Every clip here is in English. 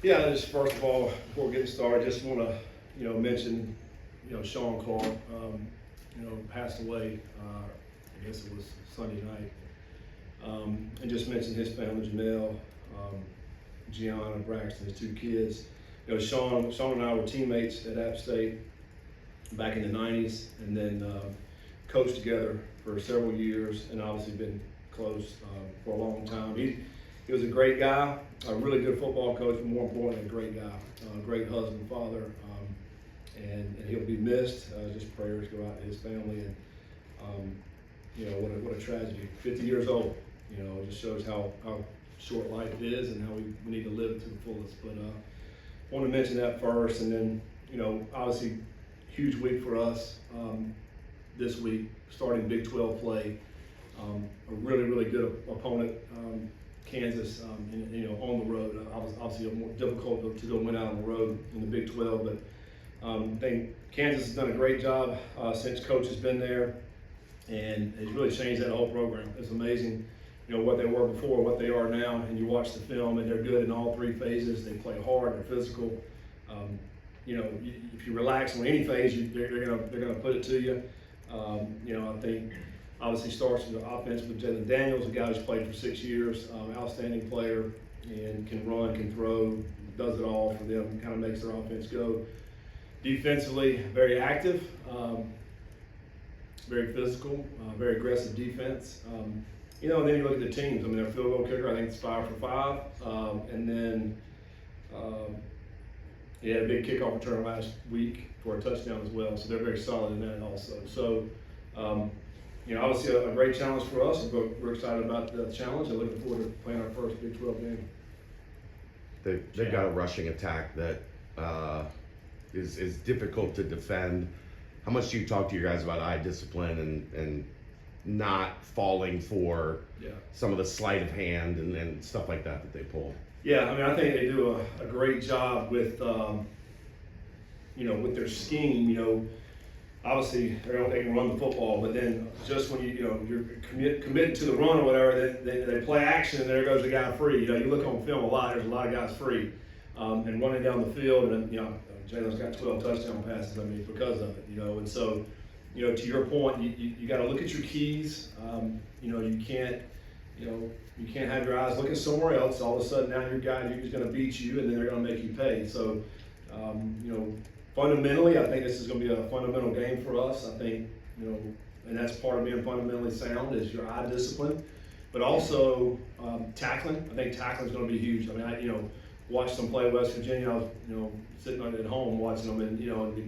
Yeah, just first of all, before getting started, just want to, mention, Sean Clark, passed away, I guess it was Sunday night. And just mention his family, Janelle, Gianna, Braxton, his two kids. Sean and I were teammates at App State back in the 90s, and then coached together for several years, and obviously been close for a long time. He was a great guy, a really good football coach, but more importantly, a great guy, great husband, father, and he'll be missed. Just prayers go out to his family, and what a tragedy. 50 years old, it just shows how short life is and how we need to live it to the fullest. But I want to mention that first, and then, obviously, huge week for us this week, starting Big 12 play. A really, really good opponent, Kansas, on the road. Obviously, more difficult to go win out on the road in the Big 12, but I think Kansas has done a great job since Coach has been there, and it's really changed that whole program. It's amazing, what they were before, what they are now, and you watch the film, and they're good in all three phases. They play hard, they're physical. If you relax on any phase, they're gonna put it to you. I think obviously starts with the offense with Jalen Daniels, a guy who's played for 6 years, outstanding player, and can run, can throw, does it all for them, kind of makes their offense go. Defensively, very active, very physical, very aggressive defense. And then you look at the teams. I mean, their field goal kicker, I think it's 5 for 5. And then he had a big kickoff return last week for a touchdown as well. So they're very solid in that also. So, obviously a great challenge for us. We're excited about the challenge and looking forward to playing our first Big 12 game. They've got a rushing attack that is difficult to defend. How much do you talk to your guys about eye discipline and not falling for some of the sleight of hand and stuff like that they pull? Yeah, I mean, I think they do a great job with, with their scheme. Obviously, they can run the football, but then just when you're committed to the run or whatever, they play action and there goes the guy free. You look on film a lot. There's a lot of guys free and running down the field, and Jalen's got 12 touchdown passes. I mean, because of it. And so, to your point, you got to look at your keys. You can't have your eyes looking somewhere else. All of a sudden, now your guy is going to beat you, and then they're going to make you pay. So, fundamentally, I think this is going to be a fundamental game for us. I think, and that's part of being fundamentally sound is your eye discipline, but also tackling. I think tackling is going to be huge. I mean, I watched them play West Virginia. I was, sitting at home watching them, and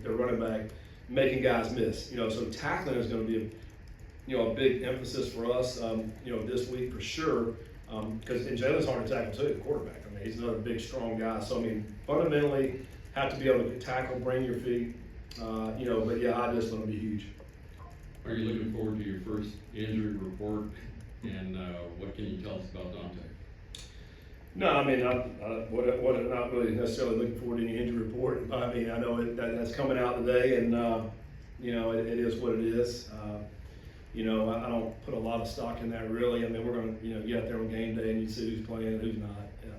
their running back making guys miss. So tackling is going to be a big emphasis for us. This week for sure. Because Jalen's hard to tackle too, the quarterback. I mean, he's another big, strong guy. So I mean, fundamentally, have to be able to tackle, bring your feet. But yeah, eye discipline will be huge. Are you looking forward to your first injury report? And what can you tell us about Dante? No, I mean, I'm not really necessarily looking forward to any injury report. I mean, I know that's coming out today, and it is what it is. I don't put a lot of stock in that really. I mean, we're going to get out there on game day and you see who's playing and who's not.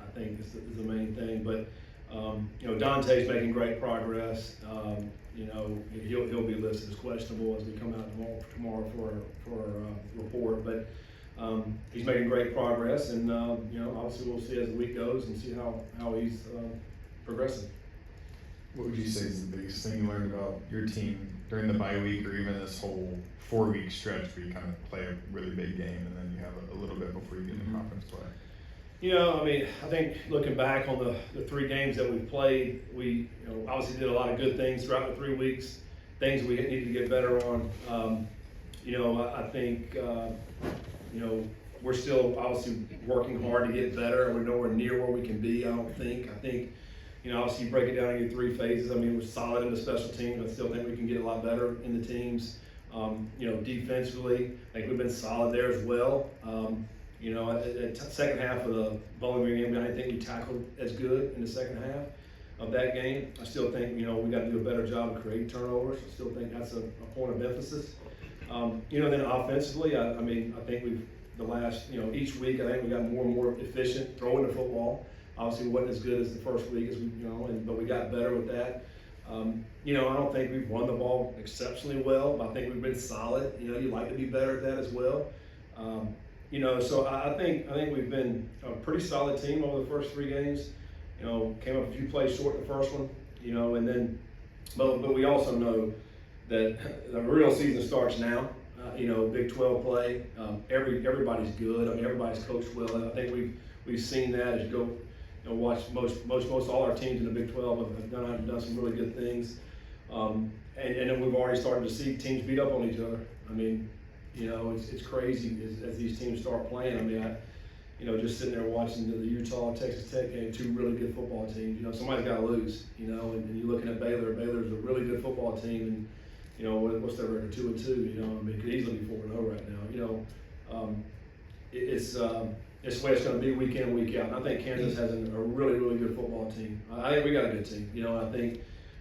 I think is the main thing. But Dante's making great progress. He'll be listed as questionable as we come out tomorrow for a report. But he's making great progress, and obviously we'll see as the week goes and see how he's progressing. What would you say is the biggest thing you learned about your team during the bye week, or even this whole 4-week stretch where you kind of play a really big game and then you have a little bit before you get into conference play? I mean, I think looking back on the 3 games that we've played, we obviously did a lot of good things throughout the 3 weeks, things we needed to get better on. I think, we're still obviously working hard to get better. We're nowhere near where we can be, I don't think. I think, obviously you break it down into 3 phases. I mean, we're solid in the special teams. I still think we can get a lot better in the teams. Defensively, I think we've been solid there as well. At second half of the Bowling Green game, I didn't think we tackled as good in the second half of that game. I still think, we got to do a better job of creating turnovers. I still think that's a point of emphasis. Then offensively, I think we've, the last, each week, I think we got more and more efficient throwing the football. Obviously, wasn't as good as the first week as but we got better with that. I don't think we've run the ball exceptionally well, but I think we've been solid. You'd like to be better at that as well. So I think we've been a pretty solid team over the first 3 games. Came up a few plays short in the first one, and then, but we also know that the real season starts now. Big 12 play. Everybody's good. I mean, everybody's coached well. And I think we've seen that as you go, watch most all our teams in the Big 12 have done some really good things. And then we've already started to see teams beat up on each other. I mean, it's crazy as these teams start playing. I mean, just sitting there watching the Utah Texas Tech game, 2 really good football teams. Somebody's got to lose. And you're looking at Baylor. Baylor's a really good football team, and what's their record? 2-2. I mean, could easily be 4-0 right now. It's the way it's going to be week in, week out. And I think Kansas has a really, really good football team. I think we got a good team. I think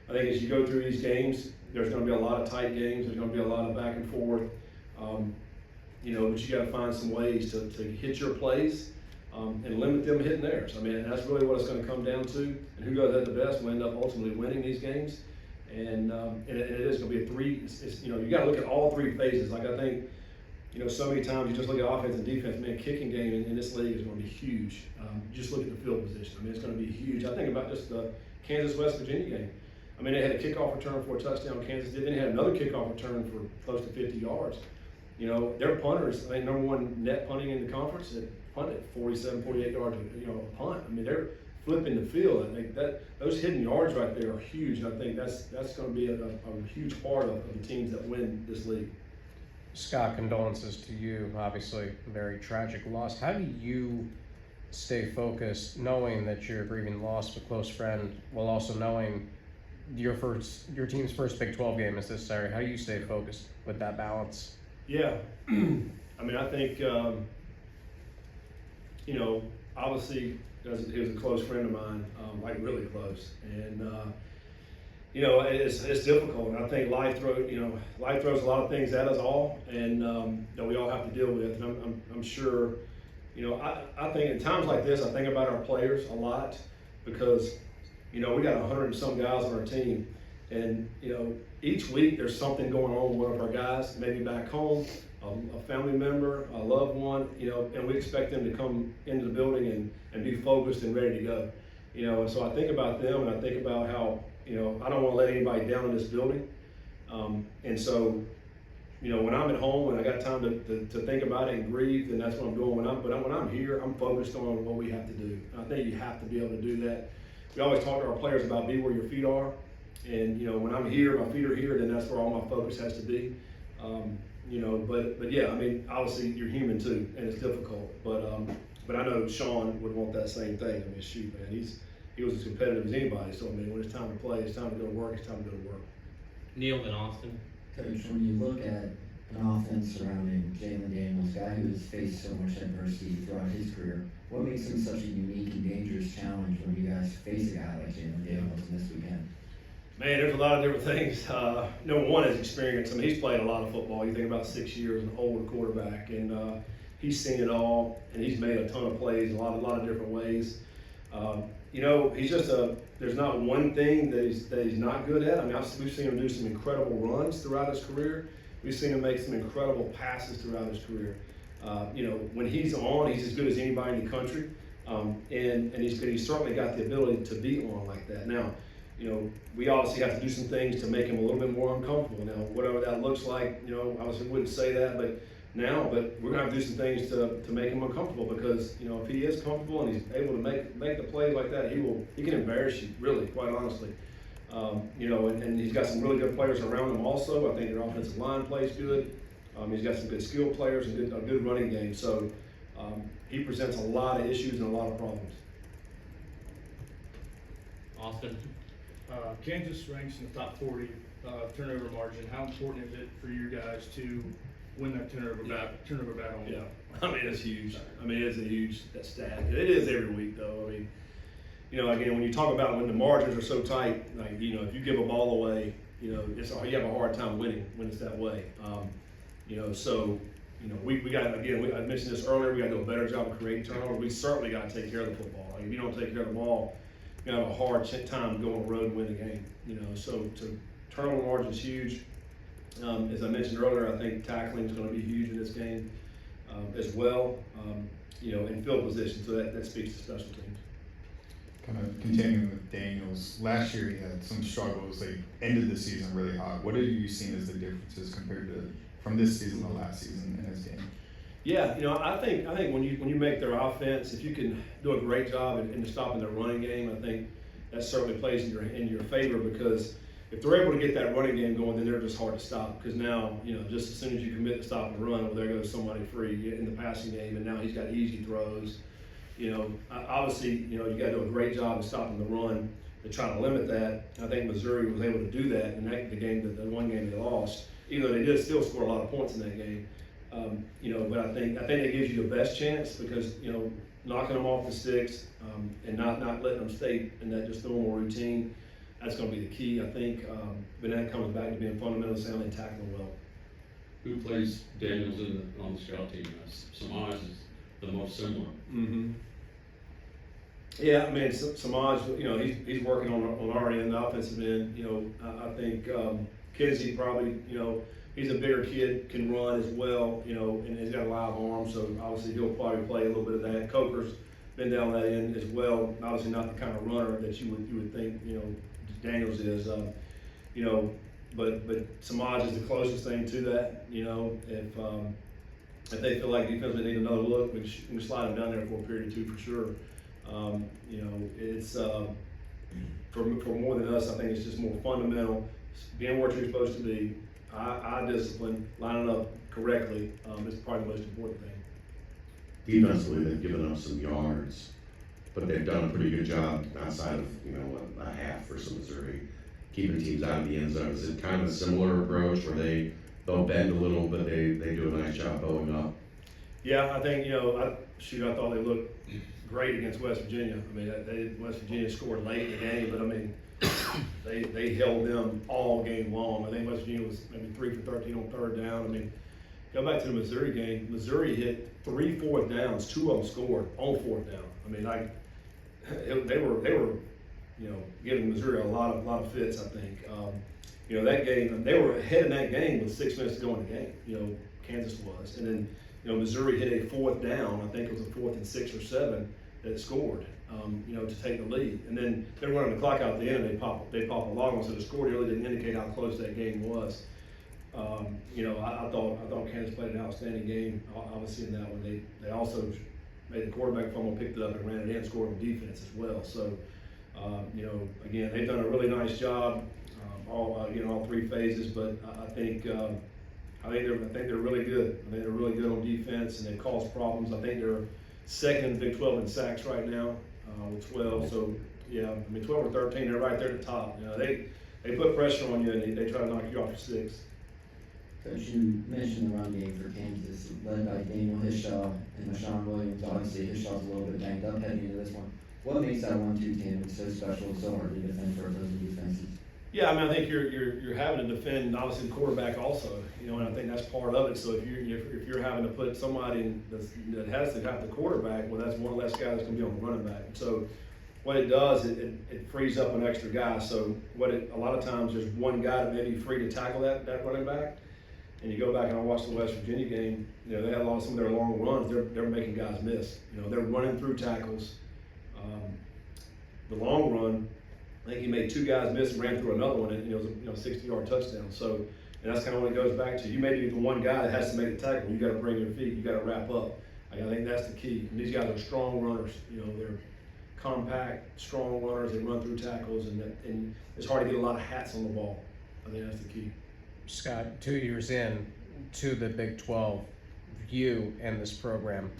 as you go through these games, there's going to be a lot of tight games. There's going to be a lot of back and forth. But you got to find some ways to hit your plays and limit them hitting theirs. I mean, that's really what it's going to come down to. And who does that the best will end up ultimately winning these games. And it is going to be a 3. You got to look at all 3 phases. Like I think, so many times you just look at offense and defense. Man, kicking game in this league is going to be huge. Just look at the field position. I mean, it's going to be huge. I think about just the Kansas-West Virginia game. I mean, they had a kickoff return for a touchdown. Kansas did. Then they had another kickoff return for close to 50 yards. Their punters, I think #1 net punting in the conference, that punted 47, 48 yards, a punt. I mean, they're flipping the field. I think those hidden yards right there are huge. And I think that's going to be a huge part of the teams that win this league. Scott, condolences to you. Obviously, very tragic loss. How do you stay focused, knowing that you're grieving the loss of a close friend, while also knowing your team's first Big 12 game is this Saturday? How do you stay focused with that balance? Yeah, I mean, I think obviously he was a close friend of mine, like really close, and it's difficult. And I think life throws a lot of things at us all, and that we all have to deal with. And I'm sure, I think in times like this, I think about our players a lot because, we got 100 and some guys on our team, and each week there's something going on with one of our guys, maybe back home, a family member, a loved one, and we expect them to come into the building and be focused and ready to go. And so I think about them, and I think about how, I don't want to let anybody down in this building. And so, when I'm at home and I got time to think about it and grieve, then that's what I'm doing. When I'm here, I'm focused on what we have to do. And I think you have to be able to do that. We always talk to our players about be where your feet are. And, when I'm here, my feet are here, then that's where all my focus has to be. But yeah, I mean, obviously you're human too, and it's difficult. But I know Sean would want that same thing. I mean, shoot, man, he was as competitive as anybody. So I mean, when it's time to play, it's time to go to work. It's time to go to work. Neil in Austin. Coach, when you look at an offense surrounding Jalen Daniels, a guy who has faced so much adversity throughout his career, what makes him such a unique and dangerous challenge when you guys face a guy like Jalen Daniels in this weekend? Man, there's a lot of different things. Number one is experience. I mean, he's played a lot of football. You think about 6 years, an older quarterback, and he's seen it all, and he's made a ton of plays, a lot of different ways. He's just there's not one thing that he's not good at. I mean, we've seen him do some incredible runs throughout his career. We've seen him make some incredible passes throughout his career. When he's on, he's as good as anybody in the country, and he's certainly got the ability to be on like that. Now, we obviously have to do some things to make him a little bit more uncomfortable. Now, whatever that looks like, obviously wouldn't say that, but we're gonna have to do some things to make him uncomfortable because, if he is comfortable and he's able to make the plays like that, he can embarrass you, really, quite honestly. And he's got some really good players around him also. I think their offensive line plays good. He's got some good skill players and a good running game. So he presents a lot of issues and a lot of problems. Austin. Kansas ranks in the top 40 turnover margin. How important is it for you guys to win that turnover battle? Yeah, I mean, it's huge. I mean, it's a huge stat. It is every week, though. I mean, again, when you talk about when the margins are so tight, like, if you give a ball away, you have a hard time winning when it's that way. We got, again, I mentioned this earlier, we got to do a better job of creating turnovers. We certainly got to take care of the football. Like if you don't take care of the ball, you have a hard time to go on the road and win the game. You know, so to turnover margin is huge. As I mentioned earlier, I think tackling is going to be huge in this game as well. You know, in field position, so that speaks to special teams. Kind of continuing with Daniels, last year he had some struggles. They ended the season really hot. What have you seen as the differences compared to from this season to last season in his game? Yeah, you know, I think when you make their offense, if you can do a great job in stopping their running game, I think that certainly plays in your favor, because if they're able to get that running game going, then they're just hard to stop. Because now, you know, just as soon as you commit to stop and run, well, there goes somebody free in the passing game, and now he's got easy throws. You know, obviously, you know, you got to do a great job of stopping the run to try to limit that. I think Missouri was able to do that in the one game they lost, even though they did still score a lot of points in that game. You know, but I think it gives you the best chance, because, you know, knocking them off the sticks and not letting them stay in that just normal routine, that's going to be the key, I think. But that comes back to being fundamentally sound and tackling well. Who plays Daniels on the scout team? Samaj is the most similar. Mm-hmm. Yeah, I mean, Samaj, you know, he's working on our end, the offensive end. You know, I think Cincy probably, you know, he's a bigger kid, can run as well, you know, and he's got a lot of arms, so obviously he'll probably play a little bit of that. Coker's been down that end as well, obviously not the kind of runner that you would think, you know, Daniels is. You know, but Samaj is the closest thing to that. You know, if they feel like defense need another look, we can slide them down there for a period or two for sure. You know, it's for more than us, I think it's just more fundamental, being what you're supposed to be. Eye discipline, lining up correctly is probably the most important thing. Defensively, they've given up some yards, but they've done a pretty good job outside of, you know, a half versus Missouri, keeping teams out of the end zone. Is it kind of a similar approach where they'll bend a little, but they do a nice job bowing up? Yeah, I think, you know, I thought they looked great against West Virginia. I mean, West Virginia scored late in the game, but I mean, they held them all game long. I think West Virginia was maybe 3 for 13 on third down. I mean, go back to the Missouri game. Missouri hit 3 fourth downs, 2 of them scored on fourth down. I mean, they were, you know, giving Missouri a lot of fits, I think. You know, that game, they were ahead in that game with 6 minutes to go in the game. You know, Kansas was, and then, you know, Missouri hit a fourth down. I think it was a 4th and 6 or 7 that scored. You know, to take the lead, and then they're running the clock out at the end, and they pop a long one, so the score really didn't indicate how close that game was. You know, I thought Kansas played an outstanding game, obviously in that one. They also made the quarterback fumble, picked it up, and ran it in, scored on defense as well. So, you know, again, they've done a really nice job, all 3 phases. But I think they're really good. I think they're really good on defense, and they cause problems. I think they're second in the Big 12 in sacks right now. With 12, so yeah, I mean 12 or 13, they're right there at the top. You know, they put pressure on you, and they try to knock you off your sticks. Coach, you mentioned the run game for Kansas, led by Daniel Hishaw and Marshawn Williams. Obviously, Hishaw's a little bit banged up heading into this one. What makes that 1-2 tandem so special and so hard to defend for opposing defenses? Yeah, I mean, I think you're having to defend obviously the quarterback also, you know, and I think that's part of it. So if you're having to put somebody in that has to have the quarterback, well, that's one less guy that's going to be on the running back. So what it does, it frees up an extra guy. So a lot of times there's one guy that may be free to tackle that running back. And you go back and I watched the West Virginia game. You know, they had some of their long runs. They're making guys miss. You know, they're running through tackles. The long run, I think he made 2 guys miss and ran through another one, and it was a 60-yard touchdown. So, and that's kind of what it goes back to. You may be the one guy that has to make the tackle. You got to bring your feet. You got to wrap up. I think that's the key. And these guys are strong runners. You know, they're compact, strong runners. They run through tackles, and it's hard to get a lot of hats on the ball. I think that's the key. Scott, 2 years in to the Big 12, you and this program,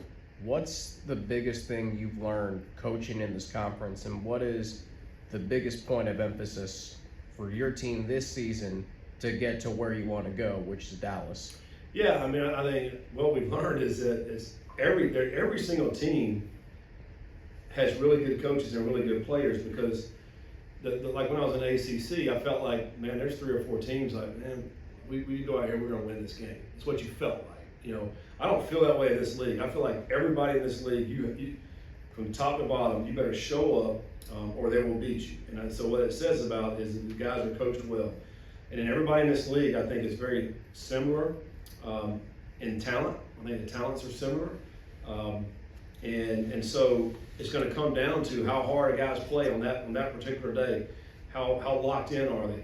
what's the biggest thing you've learned coaching in this conference, and what is the biggest point of emphasis for your team this season to get to where you want to go, which is Dallas? Yeah, I mean, I think what we've learned is that every single team has really good coaches and really good players, because like when I was in ACC, I felt like, man, there's 3 or 4 teams like, man, we go out here, we're going to win this game. It's what you felt like. You know, I don't feel that way in this league. I feel like everybody in this league, from top to bottom, you better show up, or they will beat you. And so what it says about is that the guys are coached well. And then everybody in this league, I think, is very similar in talent. I think the talents are similar. And so it's going to come down to how hard a guys play on that particular day. How locked in are they?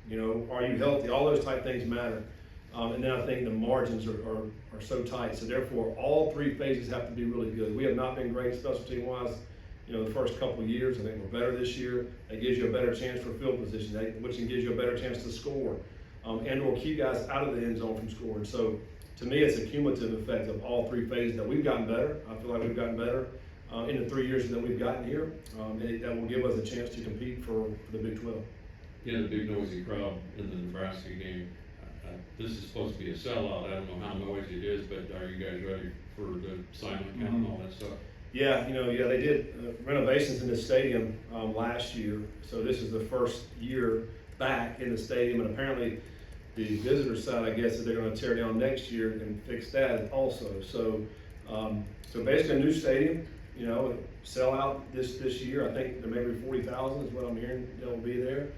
You know, are you healthy? All those type things matter. And then I think the margins are so tight. So therefore, all three phases have to be really good. We have not been great special team wise, you know, the first couple of years. I think we're better this year. That gives you a better chance for field position, which gives you a better chance to score, and or keep guys out of the end zone from scoring. So to me, it's a cumulative effect of all three phases that we've gotten better. I feel like we've gotten better in the 3 years that we've gotten here, and that will give us a chance to compete for the Big 12. You had a big noisy crowd in the Nebraska game. This is supposed to be a sellout. I don't know how noisy it is, but are you guys ready for the silent count and all that stuff? Yeah, they did renovations in the stadium last year, so this is the first year back in the stadium, and apparently the visitor side, I guess, is they're going to tear down next year and fix that also. So, so basically a new stadium, you know, sell out this year. I think there may be 40,000 is what I'm hearing that will be there.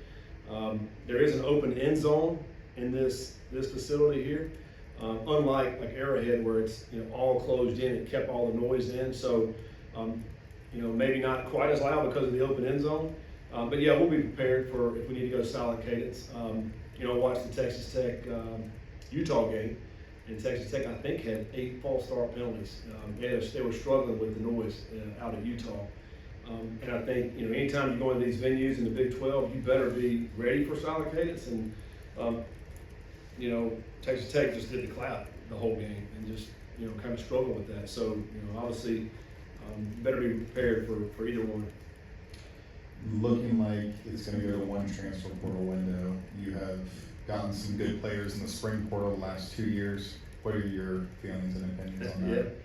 There is an open end zone in this facility here, unlike like Arrowhead where it's, you know, all closed in. It kept all the noise in. So, you know, maybe not quite as loud because of the open end zone. But yeah, we'll be prepared for if we need to go silent cadence. You know, watch the Texas Tech Utah game, and Texas Tech I think had 8 false start penalties. They were struggling with the noise out of Utah. And I think, you know, anytime you go into these venues in the Big 12, you better be ready for silent cadence. And you know, Texas Tech just did the clap the whole game and just, you know, kind of struggled with that. So, you know, obviously, better be prepared for either one. Looking like it's going to go to one transfer portal window. You have gotten some good players in the spring portal the last 2 years. What are your feelings and opinions on that?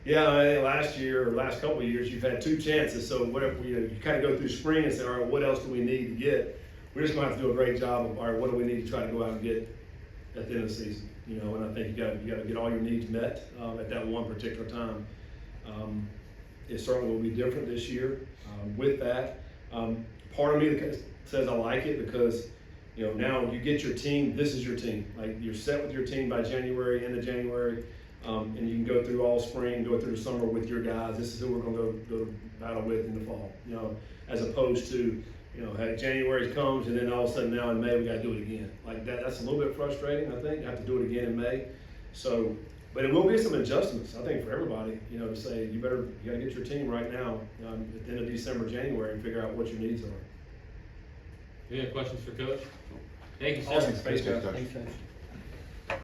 Yeah, I think last year or last couple of years, you've had 2 chances. So whatever you kind of go through spring and say, all right, what else do we need to get? We're just going to have to do a great job of, all right, what do we need to try to go out and get at the end of the season? You know, and I think you got to get all your needs met at that one particular time. It certainly will be different this year. With that, part of me says I like it because, you know, now you get your team. This is your team. Like you're set with your team by January, end of January, and you can go through all spring, go through the summer with your guys. This is who we're going to go battle with in the fall. You know, as opposed to, you know, hey, January comes and then all of a sudden now in May we got to do it again. Like that's a little bit frustrating. I think you have to do it again in May. So, but it will be some adjustments. I think for everybody, you know, to say you got to get your team right now at the end of December, January, and figure out what your needs are. Any other questions for Coach? Thank you, sir. Awesome. Thanks, guys. Thanks, Coach.